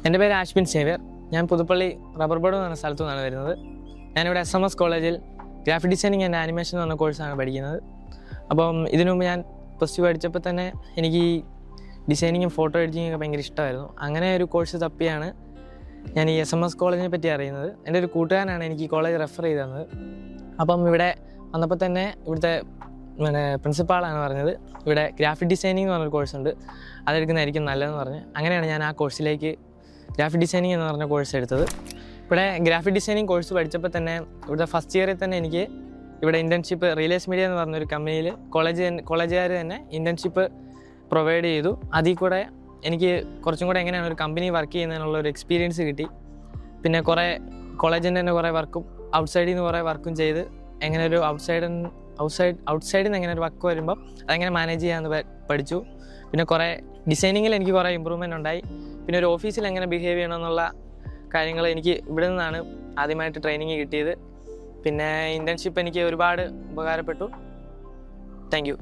എൻ്റെ പേര് ആഷ്ബിൻ സേവ്യർ. ഞാൻ പുതുപ്പള്ളി റബ്ബർ ബോർഡ് എന്ന് പറഞ്ഞ സ്ഥലത്തു നിന്നാണ് വരുന്നത്. ഞാനിവിടെ SMS കോളേജിൽ ഗ്രാഫിക് ഡിസൈനിങ് ആൻഡ് ആനിമേഷൻ എന്ന് പറഞ്ഞ കോഴ്സാണ് പഠിക്കുന്നത്. അപ്പം ഇതിനു മുമ്പ് ഞാൻ പ്ലസ് ടു പഠിച്ചപ്പോൾ തന്നെ എനിക്ക് ഈ ഡിസൈനിങ്ങും ഫോട്ടോ എഡിറ്റിങ്ങും ഒക്കെ ഭയങ്കര ഇഷ്ടമായിരുന്നു. അങ്ങനെ ഒരു കോഴ്സ് തപ്പിയാണ് ഞാൻ ഈ SMS കോളേജിനെ പറ്റി അറിയുന്നത്. എൻ്റെ ഒരു കൂട്ടുകാരനാണ് എനിക്ക് ഈ കോളേജ് റെഫർ ചെയ്ത് തന്നത്. അപ്പം ഇവിടെ വന്നപ്പോൾ തന്നെ ഇവിടുത്തെ പ്രിൻസിപ്പാളാണ് പറഞ്ഞത് ഇവിടെ ഗ്രാഫിക് ഡിസൈനിങ് എന്ന് പറഞ്ഞൊരു കോഴ്സുണ്ട്, അതെടുക്കുന്നതായിരിക്കും നല്ലതെന്ന് പറഞ്ഞ് അങ്ങനെയാണ് ഞാൻ ആ കോഴ്സിലേക്ക് ഗ്രാഫിക് ഡിസൈനിങ് എന്ന് പറഞ്ഞ കോഴ്സ് എടുത്തത്. ഇവിടെ ഗ്രാഫിക് ഡിസൈനിങ് കോഴ്സ് പഠിച്ചപ്പോൾ തന്നെ ഇവിടുത്തെ ഫസ്റ്റ് ഇയറിൽ തന്നെ എനിക്ക് ഇവിടെ ഇൻറ്റേൺഷിപ്പ് റിയലൈസ് മീഡിയ എന്ന് പറഞ്ഞൊരു കമ്പനിയിൽ കോളേജുകാർ തന്നെ ഇൻറ്റേൺഷിപ്പ് പ്രൊവൈഡ് ചെയ്തു. അതിൽ കൂടെ എനിക്ക് കുറച്ചും കൂടെ എങ്ങനെയാണ് ഒരു കമ്പനി വർക്ക് ചെയ്യുന്നതിനുള്ള ഒരു എക്സ്പീരിയൻസ് കിട്ടി. പിന്നെ കുറേ കോളേജിൻ്റെ തന്നെ കുറേ വർക്കും ഔട്ട്സൈഡിൽ നിന്ന് കുറേ വർക്കും ചെയ്ത് എങ്ങനെ ഒരു ഔട്ട്സൈഡിൽ നിന്ന് എങ്ങനെ ഒരു വർക്ക് വരുമ്പോൾ അതെങ്ങനെ മാനേജ് ചെയ്യാമെന്ന് പഠിച്ചു. പിന്നെ കുറേ ഡിസൈനിങ്ങിൽ എനിക്ക് കുറേ ഇമ്പ്രൂവ്മെൻ്റ് ഉണ്ടായി. പിന്നെ ഒരു ഓഫീസിൽ എങ്ങനെ ബിഹേവ് ചെയ്യണമെന്നുള്ള കാര്യങ്ങൾ എനിക്ക് ഇവിടെ നിന്നാണ് ആദ്യമായിട്ട് ട്രെയിനിങ് കിട്ടിയത്. പിന്നെ ഇൻറ്റേൺഷിപ്പ് എനിക്ക് ഒരുപാട് ഉപകാരപ്പെട്ടു. Thank you.